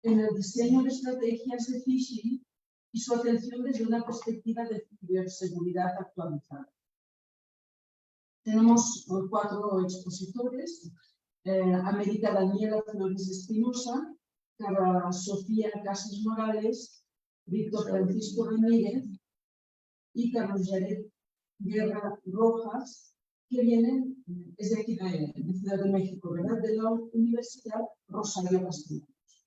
en el diseño de estrategias de phishing y su atención desde una perspectiva de ciberseguridad actualizada. Tenemos 4 expositores: América Daniela Flores Espinosa, Cara Sofía Casas Morales, Víctor Francisco Ramírez y Carlos Yaret Guerra Rojas, que vienen, es de aquí de Ciudad de México, ¿verdad? De la Universidad Rosario Castellanos.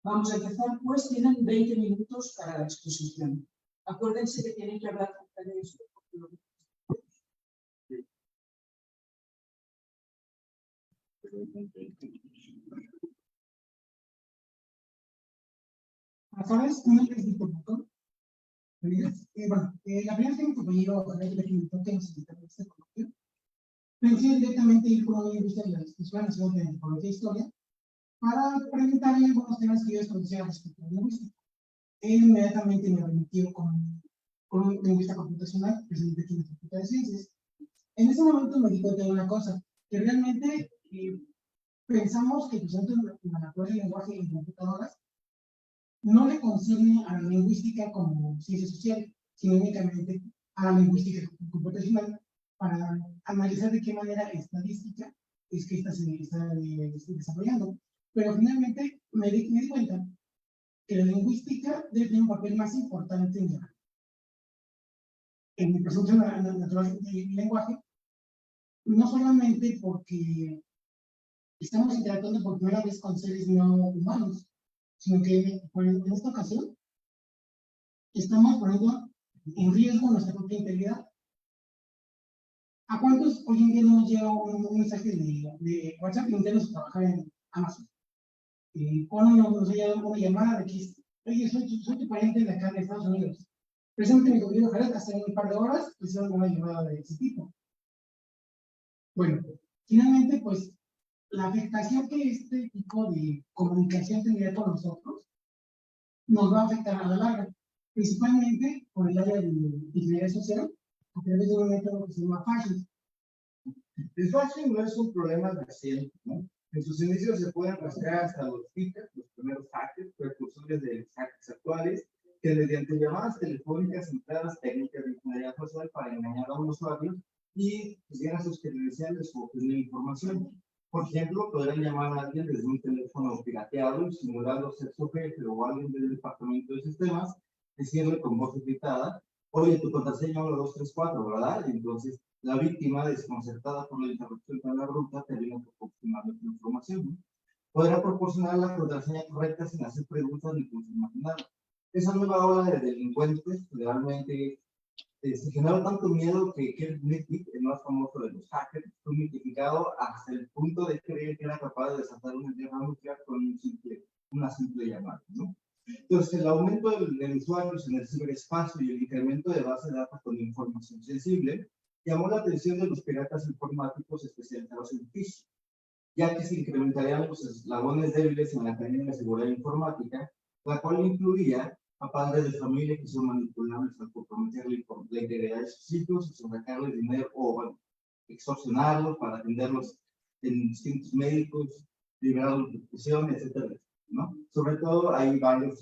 Vamos a empezar, pues tienen 20 minutos para la exposición. Acuérdense que tienen que hablar acerca de esto. ¿Sabes? Un ejemplo. Bueno, la primera vez que mi compañero le comentó que necesitaba este coloquio, pensé directamente ir con una lingüista de la Escuela Nacional de Antropología e Historia para preguntarle algunos temas que yo desconocía respecto a la lingüística. Él inmediatamente me remitió con un lingüista computacional, presidente aquí en la Facultad de Ciencias. En ese momento me di cuenta de una cosa, que realmente pensamos que pues, la naturaleza del lenguaje en computadoras no le concierne a la lingüística como ciencia social, sino únicamente a la lingüística computacional para analizar de qué manera estadística es que esta se está desarrollando. Pero finalmente me di cuenta que la lingüística debe tener un papel más importante en mi percepción natural del lenguaje, no solamente porque estamos interactuando por primera vez con seres no humanos, sino que en esta ocasión estamos poniendo en riesgo nuestra propia integridad. ¿A cuántos hoy en día nos llega un mensaje de WhatsApp internos a trabajar en Amazon? Cuando nos llega una llamada de que, oye, soy tu pariente de acá de Estados Unidos. Precisamente mi compañero Jared, hace un par de horas, hicieron una llamada de ese tipo. Bueno, finalmente, pues, la afectación que este tipo de comunicación tendría con nosotros nos va a afectar a la larga, principalmente por el área de ingeniería social, a través de un método que se llama phishing. El phishing no es un problema reciente, ¿no? En sus inicios se pueden rastrear hasta los hackers, los primeros hackers, precursores de los hackers actuales, que mediante llamadas telefónicas empleadas técnicas de ingeniería social para engañar a un usuario y pusieran sus credenciales o obtener información. Por ejemplo, podrán llamar a alguien desde un teléfono pirateado, simulando ser su jefe o alguien del departamento de sistemas, decirle con voz gritada: oye, tu contraseña 1234, ¿verdad? Y entonces la víctima, desconcertada por la interrupción de la ruta, termina proporcionando su información, ¿no? Podrá proporcionar la contraseña correcta sin hacer preguntas ni confirmación nada. Esa nueva ola de delincuentes realmente se generó tanto miedo que Ken Knightley, el más famoso de los hackers, fue mitificado hasta el punto de creer que era capaz de desatar una guerra nuclear con una simple llamada, ¿no? Entonces, el aumento de usuarios en el ciberespacio y el incremento de bases de datos con información sensible llamó la atención de los piratas informáticos especializados en phishing, ya que se incrementarían los eslabones débiles en la cadena de seguridad informática, la cual incluía a padres de familia que son manipulables al comprometer la integridad de sus hijos, sacarles dinero o, bueno, extorsionarlos para atenderlos en distintos médicos, liberarlos de prisión, etcétera, ¿no? Sobre todo hay varios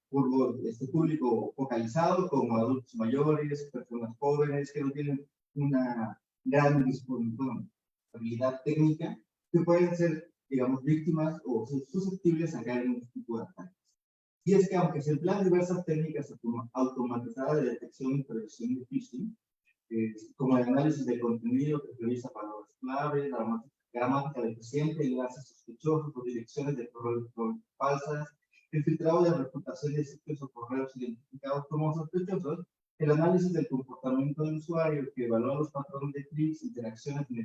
público focalizado, como adultos mayores, personas jóvenes que no tienen una gran disponibilidad técnica, que pueden ser, digamos, víctimas o susceptibles a caer en este tipo de ataques. Y es que aunque se emplean diversas técnicas automatizadas de detección y prevención de phishing, como el análisis de contenido que revisa palabras clave, la gramática deficiente, enlaces sospechosos o direcciones de correo electrónico falsas, el filtrado de reputación de sitios o correos identificados como sospechosos, el análisis del comportamiento del usuario que evalúa los patrones de clics, interacciones en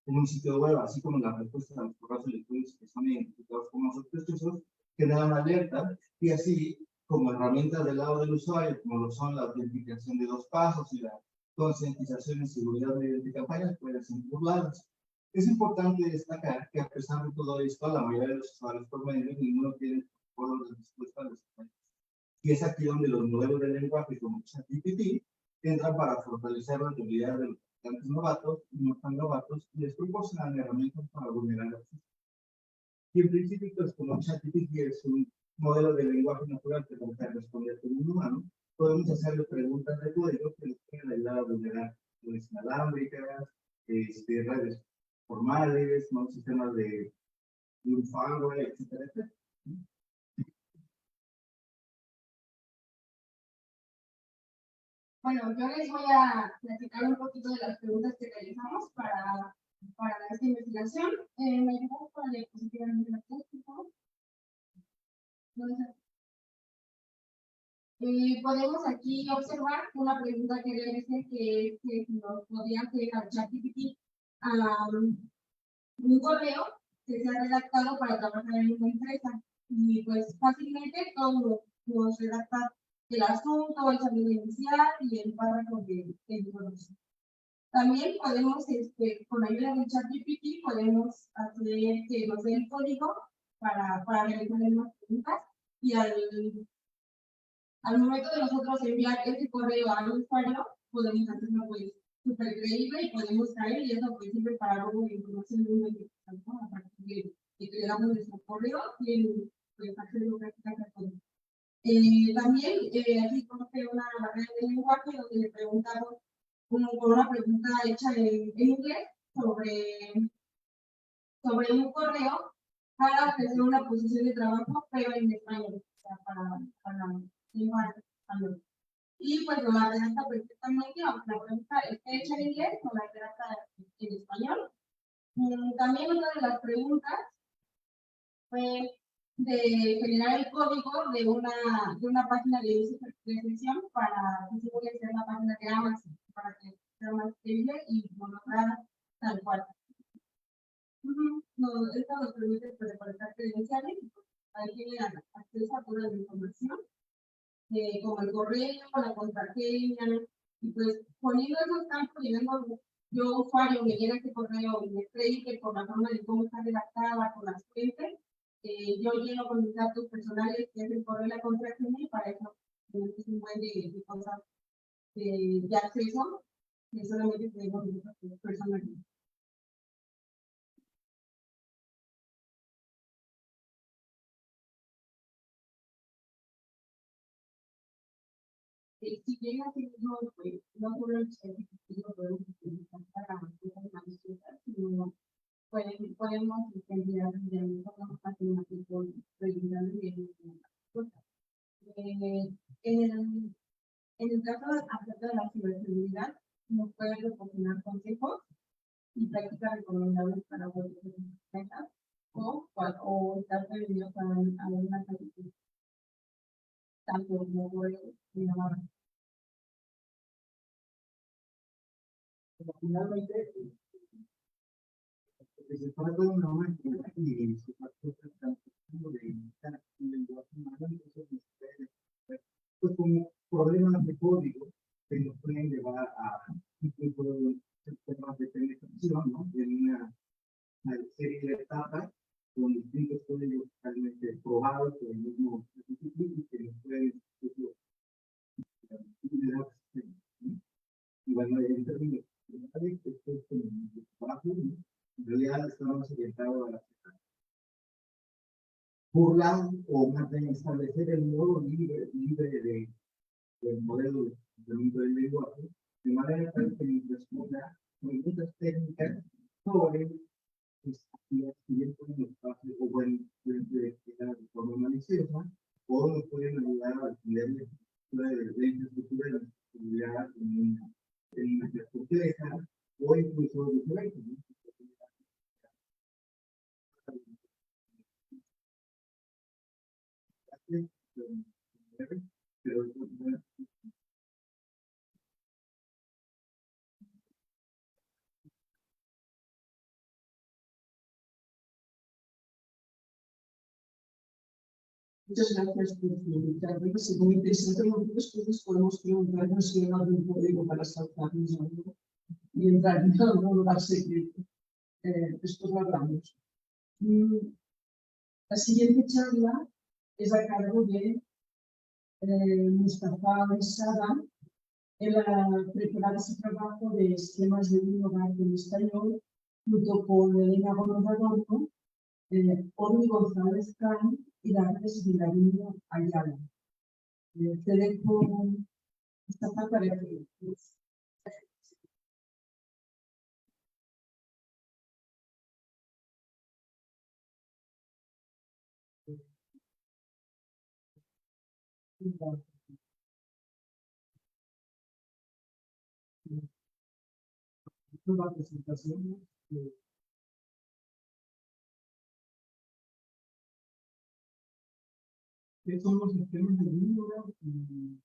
un sitio web, así como las respuestas a los correos electrónicos que son identificados como sospechosos, generan alerta, y así como herramientas del lado del usuario, como lo son la autenticación de 2 pasos y la concientización en seguridad mediante campañas, pueden ser burladas. Es importante destacar que a pesar de todo esto, la mayoría de los usuarios promedio ninguno tiene protocolos de respuesta a los ataques. Y es aquí donde los modelos de lenguaje como ChatGPT entran para fortalecer la habilidad de los atacantes novatos y no tan novatos y les proporcionan herramientas para vulnerar el sistema. Y en principio, pues como ChatGPT es un modelo de lenguaje natural que puede responder como un humano, podemos hacerle preguntas de código que nos pueden ayudar a vulnerar redes inalámbricas, redes formales, ¿no? Sistemas de un firewall, etcétera, etcétera. Bueno, yo les voy a platicar un poquito de las preguntas que realizamos para esta investigación. ¿Me ayudas con la diapositiva de la técnica? Podemos aquí observar una pregunta que realicé que es que si nos podía hacer a ChatGPT un correo que se ha redactado para trabajar en una empresa. Y pues fácilmente todo nos redacta el asunto, el saludo inicial y el párrafo de introducción. También podemos, con ayuda de ChatGPT, podemos hacer que nos dé el código para realizar las preguntas y al momento de nosotros enviar este correo al usuario, podemos hacerlo pues súper creíble y podemos caer y eso pues sirve para robo de información de una investigación, ¿no? A partir de que le damos nuestro correo y pues acceso prácticamente a todo. También aquí conoce una barrera de lenguaje donde le preguntamos por una pregunta hecha en inglés sobre un correo para ofrecer una posición de trabajo, pero en español, o sea, para lengua español. Y pues nos la redacta perfectamente, aunque la pregunta esté hecha en inglés, nos la redacta en español. También una de las preguntas fue de generar el código de una página de sesión para que se pudiera hacer la página de Amazon, para que sea más creíble y mostrara tal cual. Esto nos permite recolectar credenciales y ahí tiene acceso a toda la información, como el correo, la contraseña, y pues poniendo esos campos, digamos, yo usuario me llega este correo y me cree que por la forma de cómo está redactada, con las fuentes, yo lleno con mis datos personales, que es el correo y la contraseña, y para eso es un buen de cosas de acceso que solamente tenemos nosotros personales. Si bien así mismo, pues, no solo el certificado podemos utilizar para cosas maliciotas, sino podemos enviar de una página tipo regular de cosas. En el caso acerca de la ciberseguridad, nos puede proporcionar consejos y prácticas recomendables para vuestras empresas o estar prevenidos a una calificación, tanto como la Finalmente, se trata de una máquina y su factor tratando de imitar un lenguaje humano, entonces pues como problemas de código que nos pueden llevar a incluso sistemas de penetración, ¿no? En una serie de etapas con distintos códigos totalmente probados por el mismo y que nos pueden incluso generar sistemas, ¿no? Y bueno, en términos generales, esto es como un trabajo, ¿no? En realidad estamos orientados a la burlar o más bien establecer el modo libre del modelo de funcionamiento del lenguaje, de manera tal que nos responda con muchas técnicas sobre actividades que bien pueden espacio o bueno, de forma maliciosa, o nos pueden ayudar a entender la infraestructura de la seguridad en una compleja o incluso viceversa, ¿no? Pero muchas gracias por preguntarme. Es muy interesante. Nosotros podemos preguntarnos si hay algún código para saltarnos algo y entrar en algún lugar secreto. Después lo hablamos. La siguiente charla es a cargo de Mustafa Besada. Él ha preparado su trabajo de esquemas de un hogar en español junto con Elena Bonadorno Orly González Can y Dárez Vilarino Ayala. Te dejo esta parte para que la presentación ¿qué son los sistemas de número y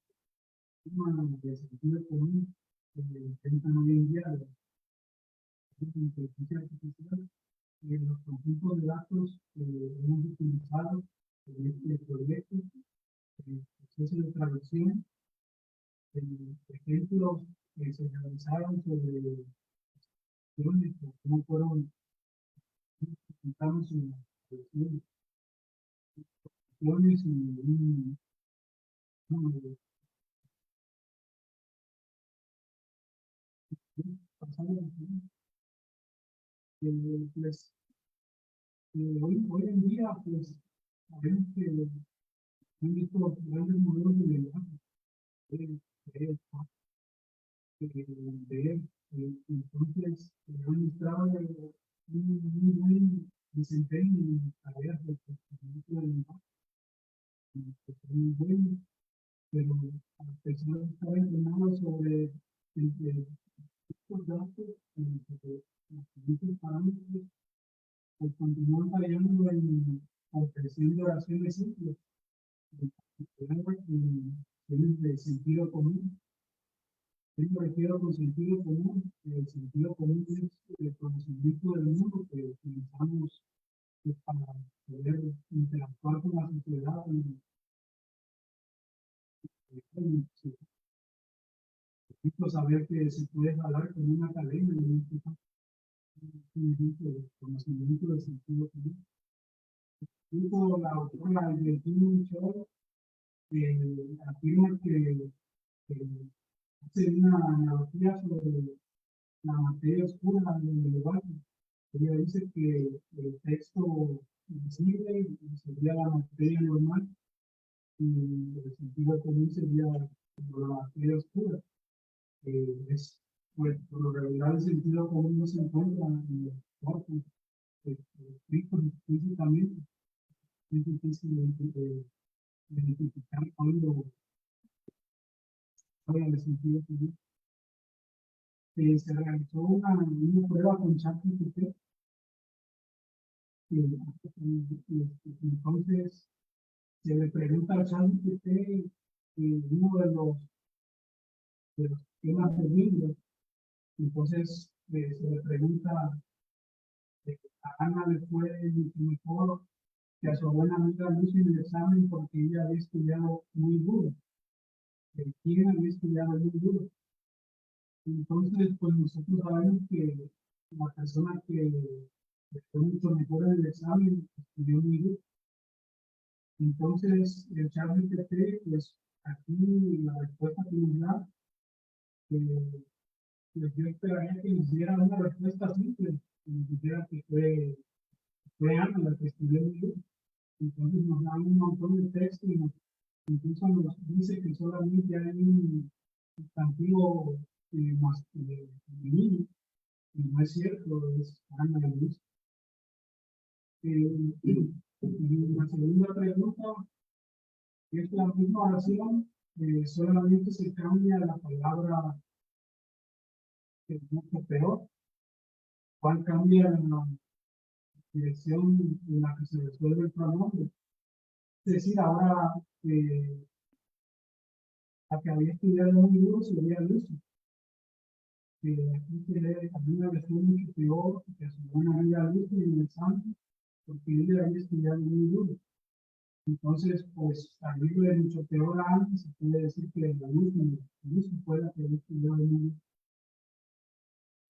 de sentido común que intentan hoy en día la inteligencia artificial y los conjuntos de datos que hemos utilizado en este proyecto, el proceso de traducción, ejemplos que se realizaron sobre cómo fueron presentados en la traducción y pasando pues, hoy en día pues sabemos que han visto grandes modelos de lenguaje entonces han mostrado muy buen desempeño en tareas de procesamiento del lenguaje, que es muy bueno, pero a las personas que están entrenadas sobre estos datos, sobre los distintos parámetros, pues continúan fallando en comprensión de oraciones simples, de sentido común. ¿Qué me refiero con sentido común? El sentido común es el conocimiento del mundo que utilizamos para poder interactuar con la sociedad. Necesito saber que se puede hablar con una cadena y un conocimiento del sentido común. Dijo la autora del Show afirma que hace una analogía sobre la materia oscura del lenguaje. Ella dice que el texto visible sería la materia normal y el sentido común sería la materia oscura. Por lo regular el sentido común no se encuentra en los cuerpos escritos físicamente. Es difícil identificar cuando habla de sentido común. Se realizó una prueba con ChatGPT. Entonces se le pregunta a ChatGPT uno de los temas del libro. Entonces se le pregunta a Ana le fue mejor que a su buena amiga Lucy en el examen porque ella había estudiado muy duro. ¿Quién había estudiado muy duro? Entonces, pues nosotros sabemos que la persona que fue mucho mejor en el examen estudió muy duro. Entonces, el ChatGPT, pues aquí la respuesta que nos da, pues yo esperaría que nos diera una respuesta simple, que nos dijera que fue Ana la que estudió muy duro. Entonces nos da un montón de texto y incluso nos dice que solamente hay un sustantivo femenino, y no es cierto, es Ana de Luz. Y la segunda pregunta es la misma oración, solamente se cambia la palabra mucho peor. ¿Cuál cambia la dirección en la que se resuelve el pronombre? Es decir, ahora la que había estudiado muy duro sería Lucy. Aquí se había una versión mucho peor que a su buena amiga Lucy en el examen, porque ella había estudiado muy duro. Entonces, pues, al irle mucho peor a Ana, se puede decir que la Lucy fue la que había estudiado muy duro.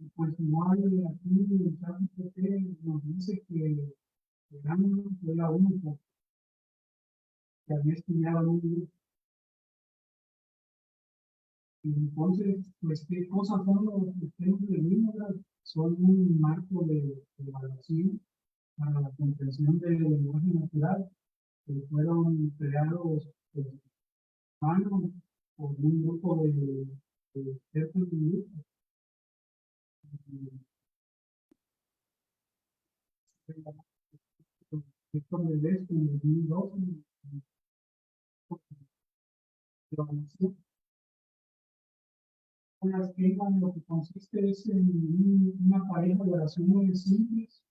Y pues igual aquí el ChatGPT nos dice que Ana fue la única que había estudiado muy duro. Y entonces, pues, ¿qué cosas son los sistemas de Winograd? Son un marco de evaluación para la comprensión del lenguaje natural, que fueron creados humanos por un grupo de expertos lingüistas. Víctor Deleuze en 2012, con las que lo que consiste es en una pareja de oraciones simples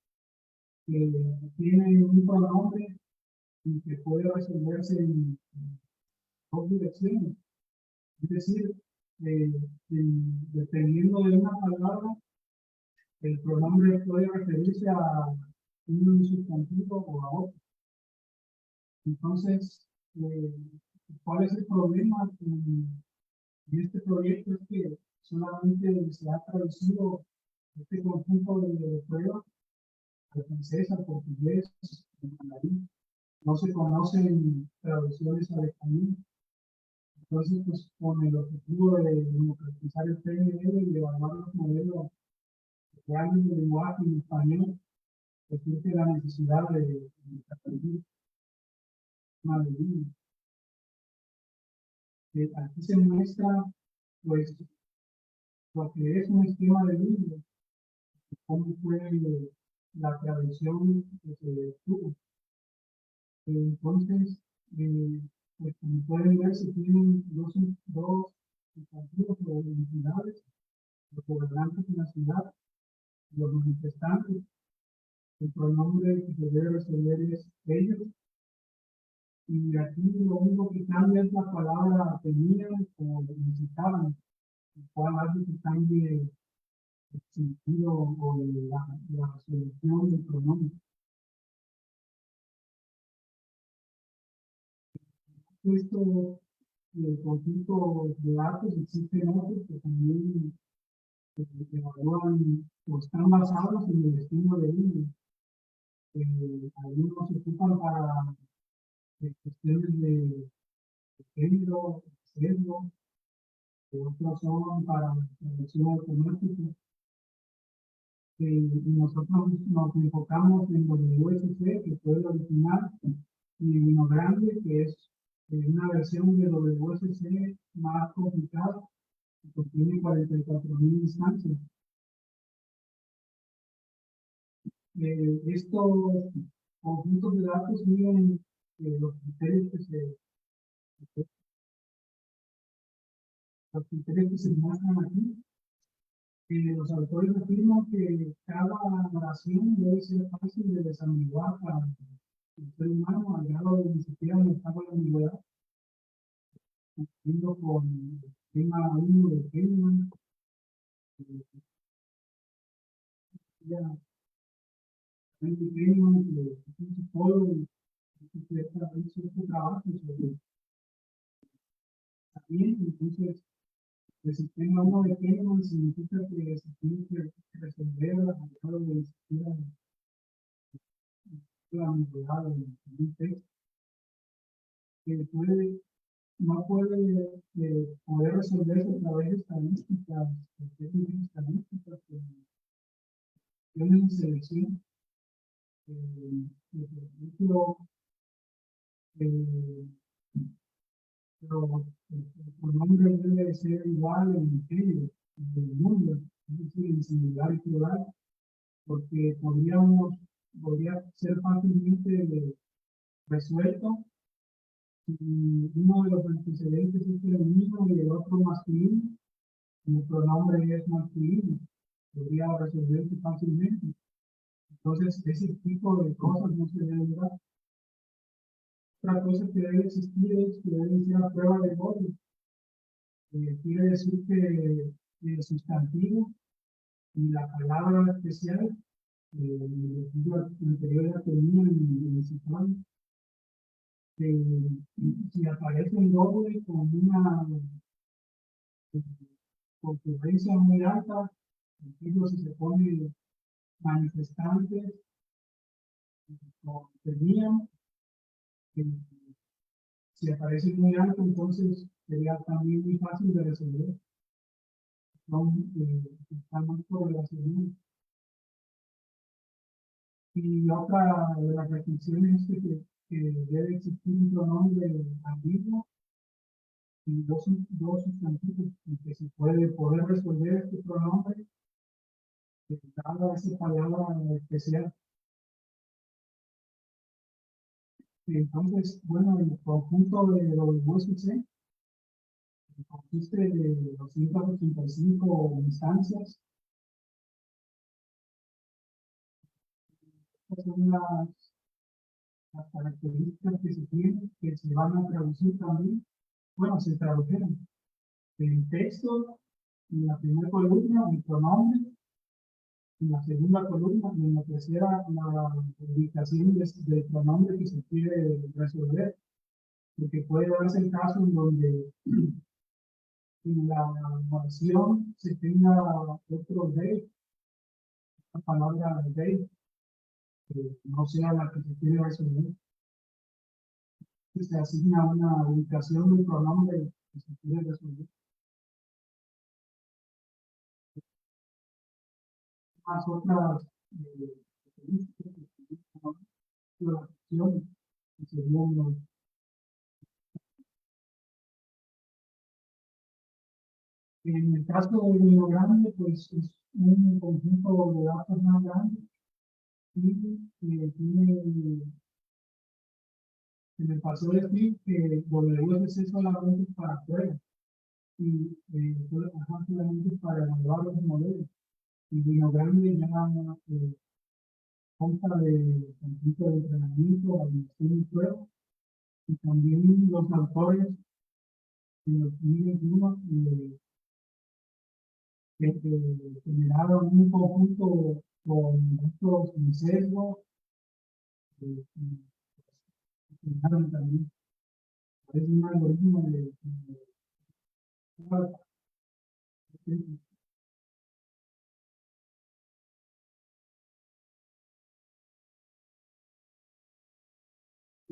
que tienen un pronombre y que puede resolverse en dos direcciones. Es decir, dependiendo de una palabra, el pronombre puede referirse a un sustantivo o a otro. Entonces, ¿cuál es el problema en este proyecto? Es que solamente se ha traducido este conjunto de pruebas al francés, al portugués, al mandarín. No se conocen traducciones al español. Entonces, pues, con el objetivo de democratizar el PNL y evaluar los modelos reales de lenguaje en español, pues surge la necesidad de traducir una línea. Aquí se muestra, pues, lo que es un esquema de línea, cómo fue la traducción que se tuvo. Entonces, pues, como pueden ver, se tienen dos sustantivos o entidades, los gobernantes de la ciudad, los manifestantes. El pronombre que se debe resolver es ellos. Y aquí lo único que cambia es la palabra tenían o necesitaban, el cual hace que cambie el sentido o la resolución del pronombre. Esto, el conjunto de datos, existen otros que también evalúan o están basados en el destino de uno. Algunos se ocupan para cuestiones de género, sexo, otros son para traducción automática. Y nosotros nos enfocamos en WSC, que fue el original, y en lo grande, que es una versión de WSC más complicada, que contiene 44.000 instancias. Estos conjuntos de datos siguen los criterios que se muestran aquí. Los autores afirman que cada oración debe ser fácil de desambiguar para el ser humano, al grado de ni siquiera notar la ambigüedad, cumpliendo con el tema 1 de Kahneman. Ya, Randy Kahneman, que es un psicólogo, que hizo este trabajo sobre también. Entonces, el sistema 1 de Kahneman significa que se tiene que resolver al grado de ni siquiera la ambigüedad de un texto, que no puede poder resolverse a través de estadísticas, técnicas estadísticas, de selección. Por ejemplo, el pronombre debe ser igual en género, en el mundo, es decir, en singular y plural, porque podría ser fácilmente resuelto si uno de los antecedentes es femenino y el otro masculino, y el pronombre es masculino, podría resolverse fácilmente. Entonces, ese tipo de cosas no se deben dar. Otra cosa que debe existir es que debe ser la prueba de Gödel. Quiere decir que el sustantivo y la palabra especial, el ejemplo anterior ya tenía en el citado, si aparece en doble con una concurrencia muy alta, por ejemplo, si se pone manifestantes o tenían, si aparece muy alto, entonces sería también muy fácil de resolver. Están muy correlacionados. Y otra de las restricciones es que debe existir un pronombre ambiguo y dos sustantivos, y que se puede poder resolver este pronombre dada esa palabra especial. Entonces, bueno, el conjunto de WSC consiste de 285 instancias. Estas son las características que se tienen, que se van a traducir también. Bueno, se tradujeron el texto, en la primera columna, el pronombre, en la segunda columna, y en la tercera, la ubicación del pronombre que se quiere resolver. Porque puede darse el caso en donde en la oración se tenga otro de, la palabra de, que no sea la que se quiere resolver. Se asigna una ubicación del pronombre que se quiere resolver. Más otras características de la oración que serían los. En el caso del niño grande, pues es un conjunto de datos más grande y tiene. Se me pasó decir que WSC solamente es para pruebas y solamente para evaluar los modelos. Y Dino Grande ya consta de conjunto de entrenamiento, validación y pruebas. Y también los autores en 2021 generaron un conjunto con datos en sesgo y generaron también es un algoritmo de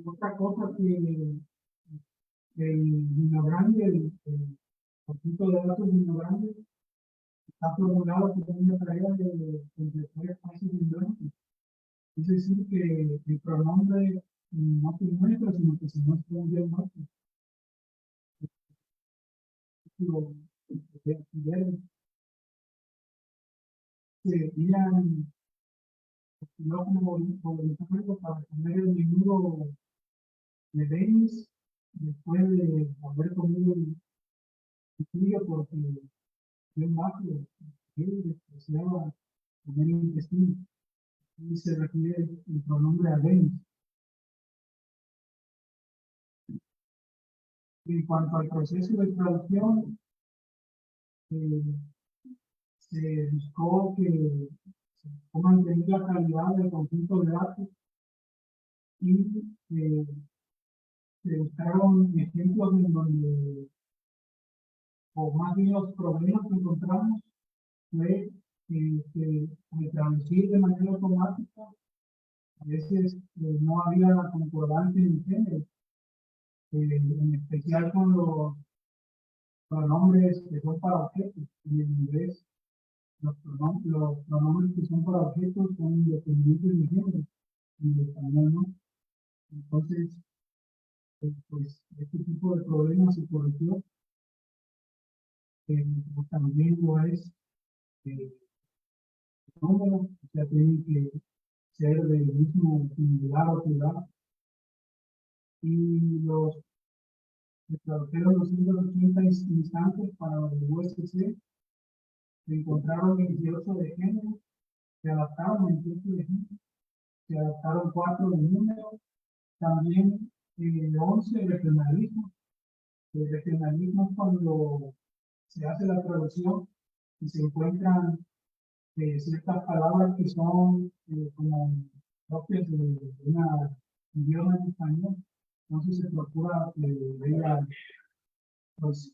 otra cosa que el Dino Grande, el conjunto de datos Dino Grande, está formulado como una tarea de completar espacios en blanco. Es decir, que el pronombre no se muestra, sino que se muestra un bien más. Serían no como voluntario para comer el menudo de Denis después de haber comido el suyo porque bien bajo, él despreciaba comer el intestino. Y se refiere el pronombre a Denis. En cuanto al proceso de traducción, se buscó que se mantener la calidad del conjunto de datos y se buscaron ejemplos en donde, o más bien los problemas que encontramos fue que al traducir de manera automática, a veces no había la concordancia en el género, en especial con los pronombres que son para objetos. En el inglés, los pronombres que son para objetos son independientes de género, en el español no. Entonces, pues este tipo de problemas se corrigió, pues, también lo es número, o sea, tiene que ser del mismo singular o plural, y los se tradujeron 280 instantes para el USC, se encontraron 28 de género, se adaptaron 28 de género, se adaptaron 4 de número, también 11 regionalismo. El regionalismo es cuando se hace la traducción y se encuentran ciertas palabras que son como propias de un idioma en español. Entonces se procura pues,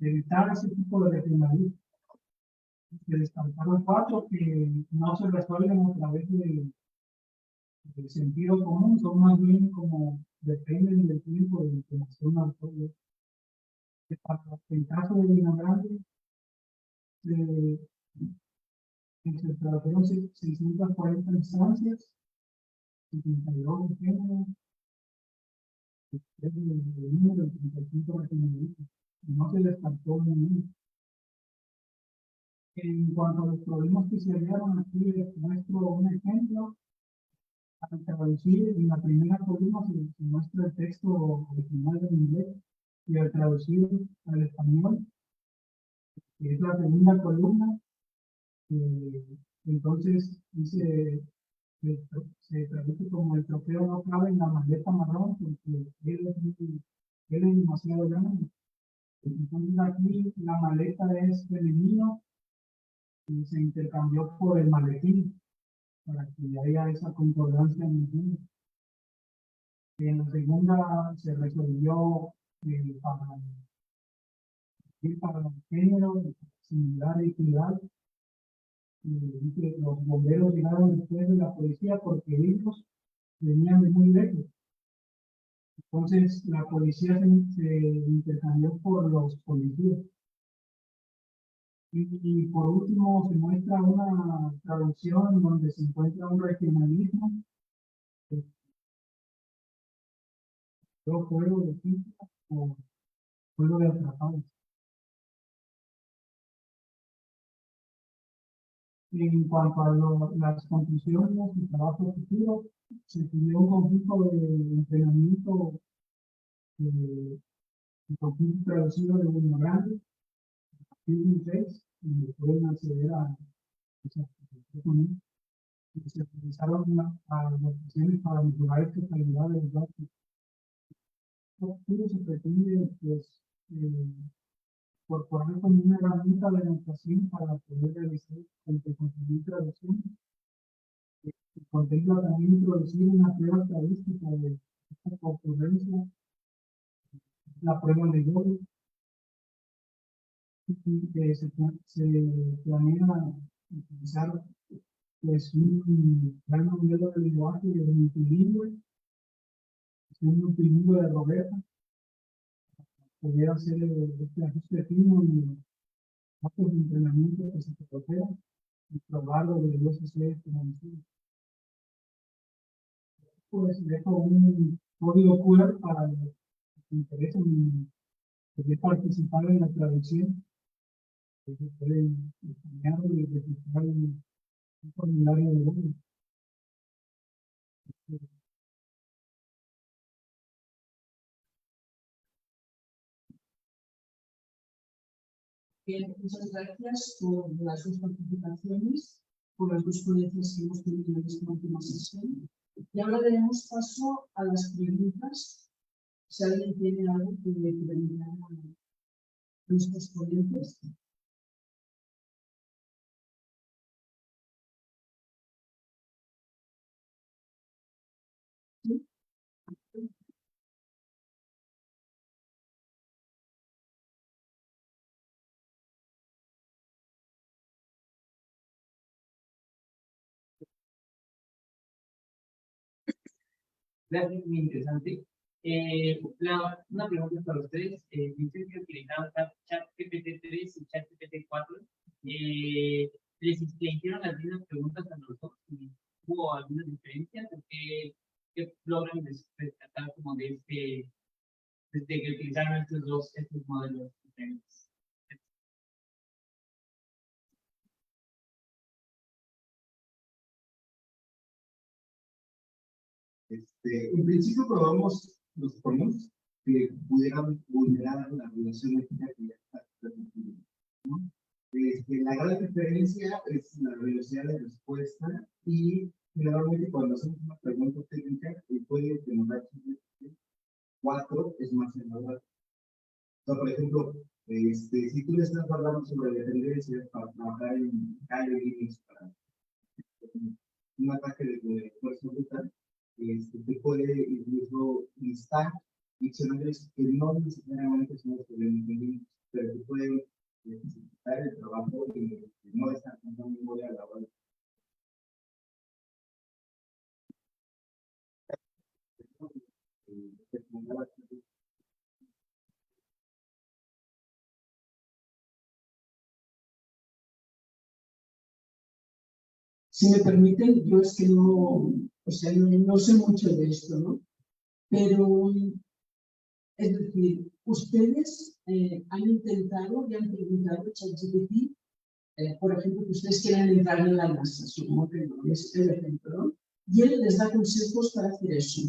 evitar ese tipo de regionalismo. Se descartaron 4 que no se resuelven a través del sentido común, son más bien como dependen del tiempo de información al pueblo. En caso de Dino Grande, se tradujeron 640 instancias 72 de género, el número de 35 requerimientos. No se descartó ninguno. En cuanto a los problemas que se hallaron aquí, les muestro un ejemplo. Al traducir, en la primera columna se muestra el texto original en inglés y al traducir al español, que es la segunda columna, entonces dice, se traduce como el trofeo no cabe en la maleta marrón porque él es demasiado grande. Entonces aquí la maleta es femenino y se intercambió por el maletín para que haya esa concordancia en el género. En la segunda se resolvió para el género, similar e equidad. Dice, los bomberos llegaron después de la policía porque ellos venían de muy lejos. Entonces la policía se intercambió por los policías. Y por último se muestra una traducción donde se encuentra un regionalismo. Juego de FIFA o juego de atrapados. En cuanto a las conclusiones y trabajo futuro, se pidió un conjunto de entrenamiento, un conjunto traducido de Uno Grande, Film 6, donde pueden acceder a esas documentos. Y se utilizaron adaptaciones para mejorar esta calidad de los datos. Futuro se pretende, pues, incorporar como una herramienta de anotación para poder realizar el que conseguir traducción. Contempla también introducir una prueba estadística de esta concurrencia, la prueba de Google, y que se planea utilizar pues, un gran modelo de lenguaje de multilingüe, un multilingüe de Roberta, poder hacer este ajuste fino y datos de entrenamiento que se protejan y probarlo de los USC como decimos. Pues dejo un código QR para los que interesen poder participar en la traducción. Se pueden escanearlo y registrar un formulario de Google. Bien, muchas gracias por las dos participaciones, por las dos ponencias que hemos tenido en esta última sesión. Y ahora daremos paso a las preguntas. Si alguien tiene algo que preguntar a nuestros ponentes. ¿Sí? Gracias, muy interesante. Una pregunta para ustedes. Dicen que utilizaban ChatGPT 3 y ChatGPT 4. ¿Les hicieron las mismas preguntas a los dos? ¿Hubo alguna diferencia? ¿Qué logran rescatar como desde que utilizaron estos modelos diferentes? En principio probamos los prompts que pudieran vulnerar la relación ética que ya está permitida, ¿no? La gran diferencia es la velocidad de respuesta y generalmente cuando hacemos una pregunta técnica, el código que nos da 4 es más elaborado. O sea, por ejemplo, si tú le estás hablando sobre dependencias para trabajar en Kali Linux para un ataque de fuerza brutal, te puede incluso listar diccionarios que no necesariamente son los que le entendimos, pero que pueden necesitar el trabajo y no estar con memoria a la hora de Si me permiten, yo es que no O sea, no sé mucho de esto, ¿no? Pero, es decir, ustedes han intentado y han preguntado a ChatGPT, por ejemplo, que ustedes quieren entrar en la NASA, supongo que no, es el ejemplo, ¿no? Y él les da consejos para hacer eso.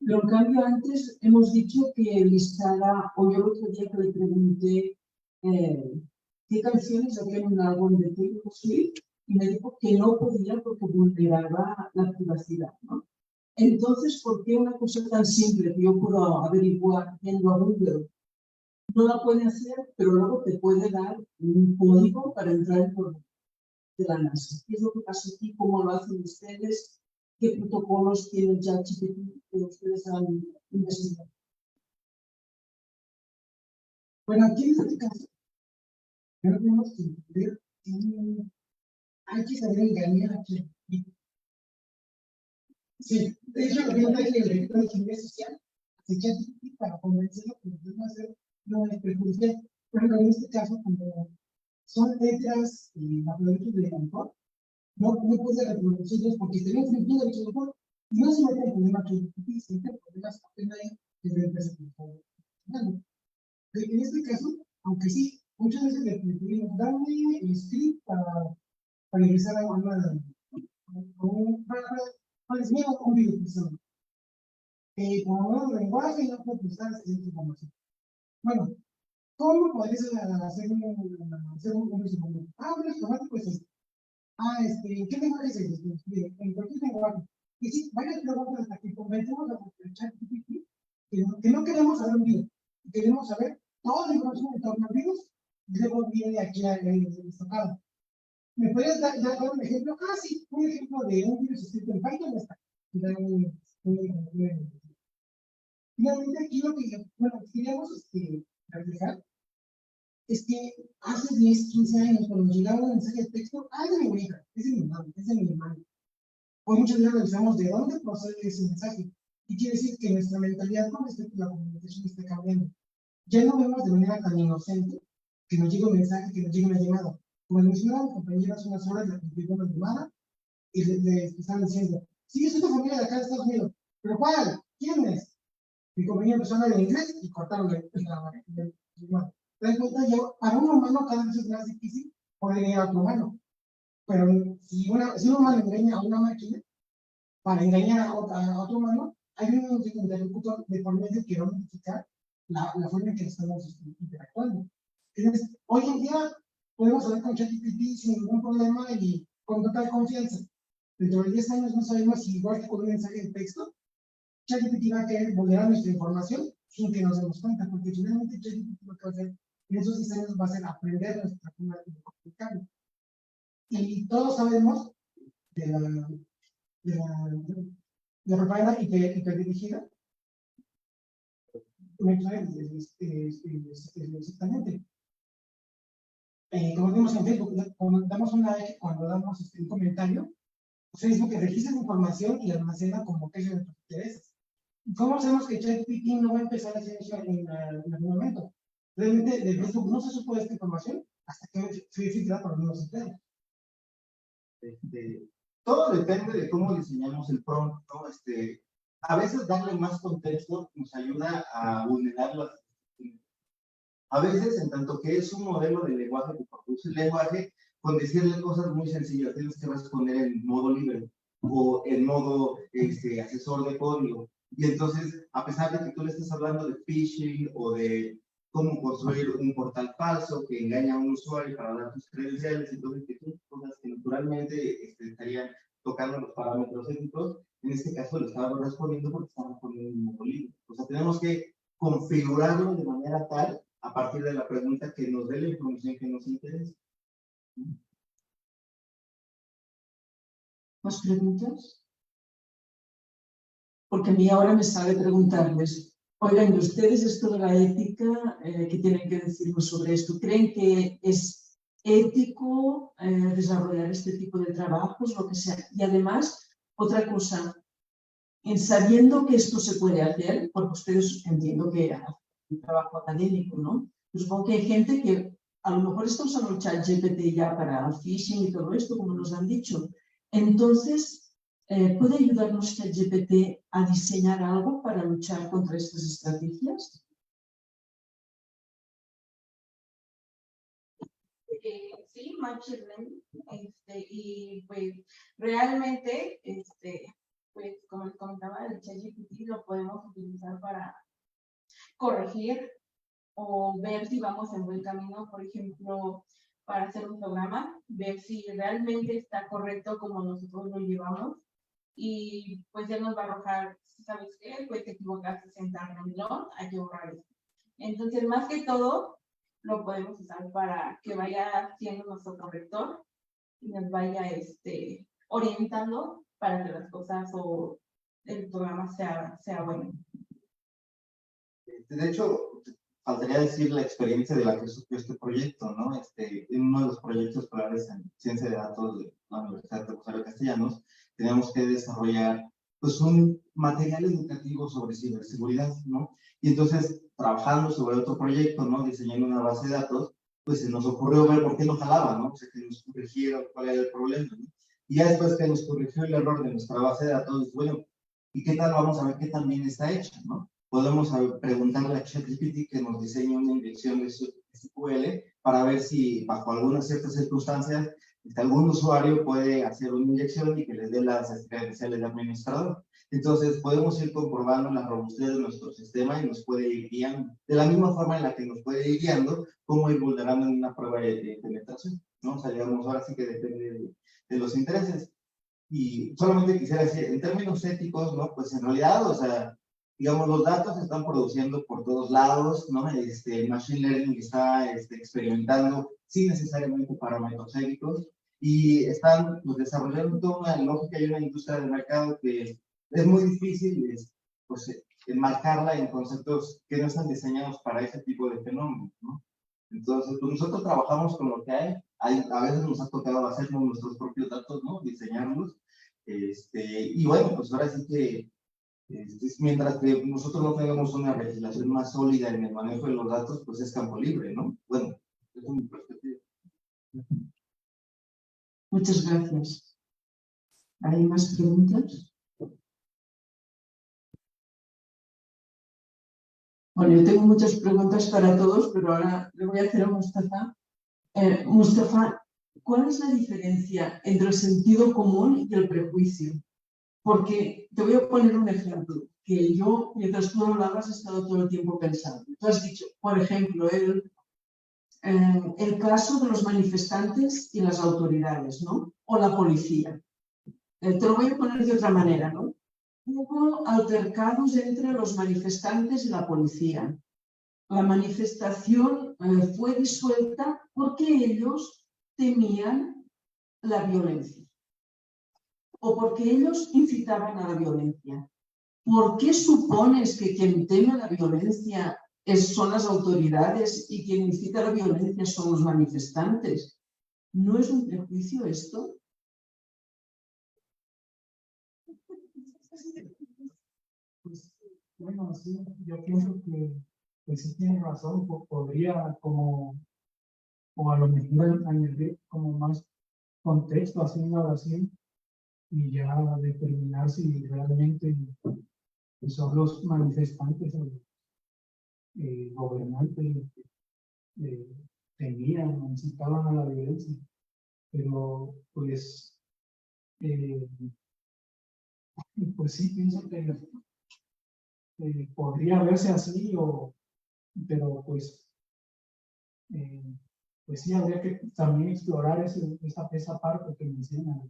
Pero en cambio antes hemos dicho que listara, o yo el otro día que le pregunté qué canciones había en un álbum de Taylor Swift, y me dijo que no podía porque vulneraba la privacidad, ¿no? Entonces, ¿por qué una cosa tan simple que yo puedo averiguar yendo a Google no la puede hacer, pero luego te puede dar un código para entrar por de la NASA? ¿Qué es lo que pasa aquí? ¿Cómo lo hacen ustedes? ¿Qué protocolos tienen ChatGPT que ustedes han investigado? Bueno, aquí en este caso, creo que tenemos que entender que hay que saber engañar a ChatGPT. Sí, de hecho, lo que yo traje el director de ingeniería social, de ChatGPT para convencerlo que lo que va a hacer no es perjudicial. Por ejemplo, en este caso, como son letras alfabetos de autor, no puede reproducirlos porque estaría infringiendo el autor. Y no se mete el problema ChatGPT, se mete el problema OpenAI desde la empresa que está funcionando. En este caso, aunque sí, muchas veces le pedimos darme el script para ingresar a una para enseñar un video persona. Como nuevo lenguaje, no puedo procesar esta información. Bueno, ¿cómo podrías hacer un resumen? Un resumen, pues es. ¿Qué lenguaje es este? En cualquier lenguaje. Y sí, varias preguntas hasta que convencemos a nuestro ChatGPT que no queremos saber un video, queremos saber toda la información en torno al virus, y luego viene aquí a destacado. ¿Me podrías dar un ejemplo? Sí, un ejemplo de un virus escrito en Python, está. Finalmente, aquí lo que queríamos reflejar es que hace 10, 15 años, cuando llegaba un mensaje de texto, es de mi hija, es de mi madre, es de mi hermano. Hoy muchos días revisamos de dónde procede ese mensaje. Y quiere decir que nuestra mentalidad con respecto a la comunicación está cambiando. Ya no vemos de manera tan inocente que nos llegue un mensaje, que nos llegue una llamada. Como mencionaba mi compañera hace unas horas, le llegó una llamada y le estaban diciendo, sí, es una familia de acá de Estados Unidos. ¿Pero cuál? ¿Quién es? Mi compañero empezó a hablar en inglés y cortaron la llamada. ¿Te das cuenta? Para un humano cada vez es más difícil poder ir a otro humano. Pero si un humano engaña a una máquina, para engañar a otro humano, hay un interlocutor de por medio que va a modificar la forma en que estamos interactuando. Entonces, hoy en día podemos hablar con ChatGPT sin ningún problema y con total confianza. Dentro de 10 años no sabemos si igual que con un mensaje de texto, ChatGPT va a querer vulnerar nuestra información sin que nos demos cuenta, porque finalmente ChatGPT lo que va a hacer en esos 10 años va a ser aprender nuestra forma de comunicarnos. Y todos sabemos de la propaganda hiperdirigida, exactamente. Como vimos en Facebook, cuando damos una like, cuando damos un comentario, Facebook registra la información y la almacena como que es de nuestros intereses. ¿Y cómo sabemos que ChatGPT no va a empezar a hacer eso en algún momento? Realmente de Facebook no se supo esta información hasta que fue filtrada por algunos enteros. Todo depende de cómo diseñamos el prompt, ¿no? A veces darle más contexto nos ayuda a vulnerar las. A veces, en tanto que es un modelo de lenguaje que produce el lenguaje, con decirle cosas muy sencillas, tienes que responder en modo libre o en modo asesor de código. Y entonces, a pesar de que tú le estés hablando de phishing o de cómo construir un portal falso que engaña a un usuario para dar tus credenciales, entonces que son cosas que naturalmente estarían tocando los parámetros éticos, en este caso le estamos respondiendo porque estamos poniendo un modo libre. O sea, tenemos que configurarlo de manera tal a partir de la pregunta que nos dé la información que nos interesa. ¿Más preguntas? Porque a mí ahora me sale preguntarles, oigan, ¿y ustedes esto de la ética, qué tienen que decirnos sobre esto? ¿Creen que es ético desarrollar este tipo de trabajos, lo que sea? Y además, otra cosa, en sabiendo que esto se puede hacer, porque ustedes entiendo que hacen un trabajo académico, ¿no? Pues supongo que hay gente que a lo mejor está usando el ChatGPT ya para el phishing y todo esto, como nos han dicho. Entonces, ¿Puede ayudarnos ChatGPT a diseñar algo para luchar contra estas estrategias? Sí, Machine Learning, y pues realmente, pues como les comentaba, el ChatGPT lo podemos utilizar para corregir o ver si vamos en buen camino, por ejemplo, para hacer un programa, ver si realmente está correcto como nosotros lo llevamos y pues ya nos va a arrojar, ¿sabes qué? Pues te equivocaste en tal renglón, hay que borrar esto. Entonces, más que todo, lo podemos usar para que vaya siendo nuestro corrector y nos vaya orientando para que las cosas o el programa sea bueno. De hecho, faltaría decir la experiencia de la que surgió este proyecto, ¿no? En uno de los proyectos claves en ciencia de datos de la Universidad de Rosario Castellanos, teníamos que desarrollar pues un material educativo sobre ciberseguridad, ¿no? Y entonces, trabajando sobre otro proyecto, ¿no? Diseñando una base de datos, pues se nos ocurrió ver por qué no jalaba, ¿no? O sea, que nos corrigiera cuál era el problema, ¿no? Y ya después que nos corrigió el error de nuestra base de datos, bueno, ¿y qué tal? Vamos a ver qué tan bien está hecha, ¿no? Podemos preguntarle a ChatGPT que nos diseñe una inyección de SQL para ver si bajo algunas ciertas circunstancias algún usuario puede hacer una inyección y que les dé las credenciales de administrador. Entonces podemos ir comprobando la robustez de nuestro sistema y nos puede ir guiando. De la misma forma en la que nos puede ir guiando, cómo ir vulnerando en una prueba de penetración, ¿no? O sea, digamos, ahora sí que depende de los intereses. Y solamente quisiera decir, en términos éticos, ¿no? Pues en realidad, o sea, digamos, los datos se están produciendo por todos lados, ¿no? Machine Learning está experimentando sin necesariamente parámetros éticos y están pues, desarrollando toda una lógica y una industria de mercado que es muy difícil pues, enmarcarla en conceptos que no están diseñados para ese tipo de fenómenos, ¿no? Entonces, pues nosotros trabajamos con lo que hay. A veces nos ha tocado hacernos nuestros propios datos, ¿no? Diseñarlos. Y bueno, pues ahora sí que mientras que nosotros no tengamos una legislación más sólida en el manejo de los datos, pues es campo libre, ¿no? Bueno, es mi perspectiva. Muchas gracias. ¿Hay más preguntas? Bueno, yo tengo muchas preguntas para todos, pero ahora le voy a hacer a Mustafa. Mustafa, ¿cuál es la diferencia entre el sentido común y el prejuicio? Porque te voy a poner un ejemplo que yo, mientras tú hablabas, he estado todo el tiempo pensando. Tú has dicho, por ejemplo, el caso de los manifestantes y las autoridades, ¿no? O la policía. Te lo voy a poner de otra manera, ¿no? Hubo altercados entre los manifestantes y la policía. La manifestación fue disuelta porque ellos temían la violencia o porque ellos incitaban a la violencia. ¿Por qué supones que quien teme la violencia son las autoridades y quien incita a la violencia son los manifestantes? ¿No es un prejuicio esto? Pues, bueno, sí, yo pienso que pues sí tiene razón, podría como, o a lo mejor añadir como más contexto haciendo así y ya determinar si realmente son los manifestantes o gobernantes temían o incitaban a la violencia. Pero pues, pues sí pienso que podría verse así, pero pues sí habría que también explorar esa parte que menciona,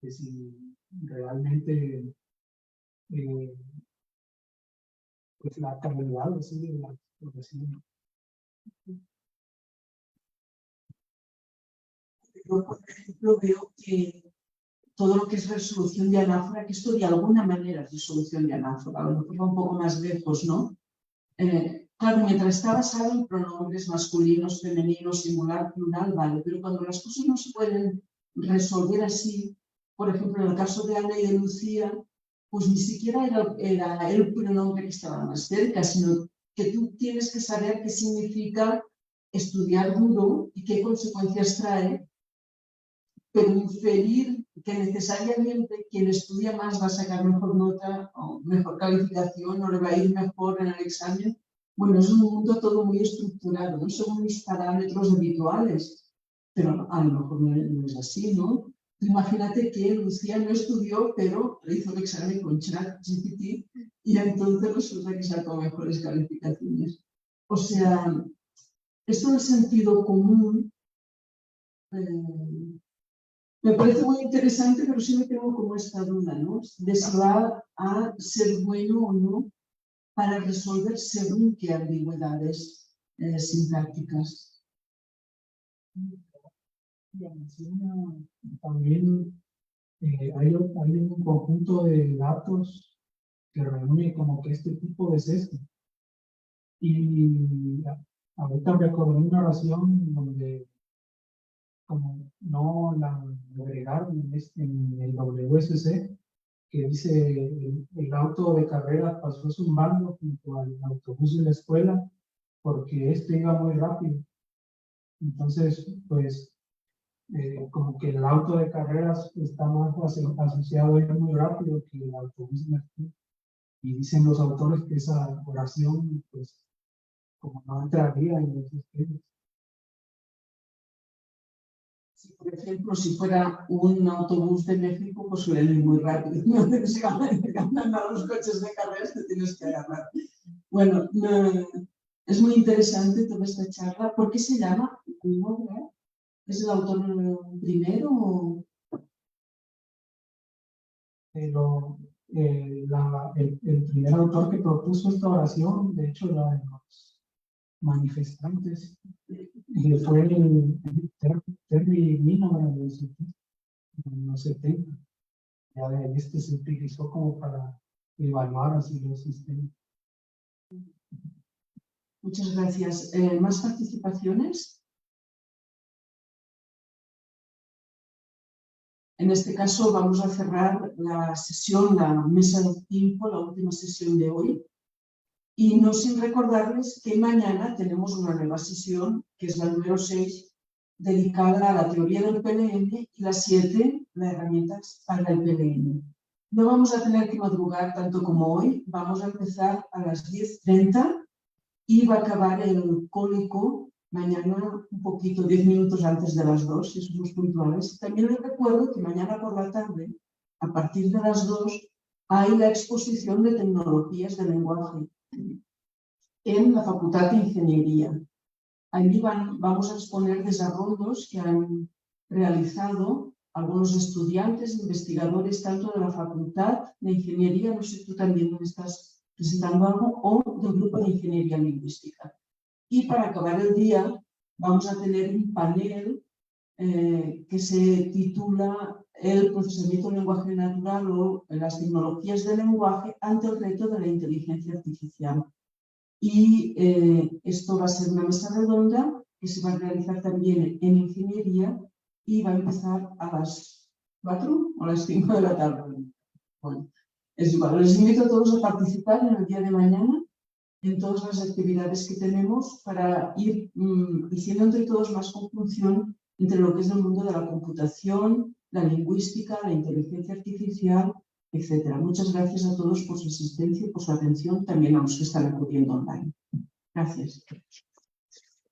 que si realmente pues la calidad así de la profesión. Yo, por ejemplo, veo que todo lo que es resolución de anáfora, que esto de alguna manera es resolución de anáfora, a lo mejor va un poco más lejos, ¿no? Claro, mientras está basado en pronombres masculinos, femeninos, singular, plural, vale, pero cuando las cosas no se pueden resolver así, por ejemplo, en el caso de Ana y de Lucía, pues ni siquiera era el pronombre que estaba más cerca, sino que tú tienes que saber qué significa estudiar duro y qué consecuencias trae, pero inferir que necesariamente quien estudia más va a sacar mejor nota o mejor calificación o le va a ir mejor en el examen. Bueno, es un mundo todo muy estructurado, no son unos parámetros habituales, pero a lo mejor no es así, ¿no? Imagínate que Lucía no estudió, pero hizo el examen con ChatGPT y entonces resulta que sacó mejores calificaciones. O sea, esto del sentido común me parece muy interesante, pero sí me tengo como esta duda, ¿no? De si va a ser bueno o no para resolver según qué ambigüedades sintácticas. También hay un conjunto de datos que reúne como que este tipo de sesgo. Y ahorita recordé una oración donde como no la agregaron en el WSC, que dice el auto de carrera pasó zumbando junto al autobús de la escuela porque este iba muy rápido. Entonces, pues, como que el auto de carreras está más asociado a ir muy rápido que el autobús de la escuela. Y dicen los autores que esa oración, pues, como no entraría en los sistemas. Por ejemplo, si fuera un autobús de México, pues suele ir muy rápido. No se ganan a los coches de carreras, te tienes que agarrar. Bueno, es muy interesante toda esta charla. ¿Por qué se llama? ¿Es el autor primero? Pero el primer autor que propuso esta oración, de hecho, era de los manifestantes, fue el Terry Minower en los 70. Ya de este se utilizó como para evaluar así los sistemas. Muchas gracias. ¿Más participaciones? En este caso vamos a cerrar la sesión, la mesa del tiempo, la última sesión de hoy. Y no sin recordarles que mañana tenemos una nueva sesión, que es la número 6, dedicada a la teoría del PLN, y la 7, las herramientas para el PLN. No vamos a tener que madrugar tanto como hoy, vamos a empezar a las 10:30 y va a acabar el cólico mañana un poquito, 10 minutos antes de las 2, si somos puntuales. También les recuerdo que mañana por la tarde, a partir de las 2, hay la exposición de tecnologías de lenguaje en la Facultad de Ingeniería. Allí vamos a exponer desarrollos que han realizado algunos estudiantes, investigadores, tanto de la Facultad de Ingeniería, no sé si tú también me estás presentando algo, o del Grupo de Ingeniería Lingüística. Y para acabar el día vamos a tener un panel que se titula El procesamiento del lenguaje natural o las tecnologías del lenguaje ante el reto de la inteligencia artificial. Y esto va a ser una mesa redonda que se va a realizar también en ingeniería y va a empezar a las 4 o a las 5 de la tarde. Bueno, es igual. Les invito a todos a participar en el día de mañana en todas las actividades que tenemos para ir diciendo entre todos más conjunción entre lo que es el mundo de la computación, la lingüística, la inteligencia artificial, etc. Muchas gracias a todos por su asistencia y por su atención, también a los que están acudiendo online. Gracias.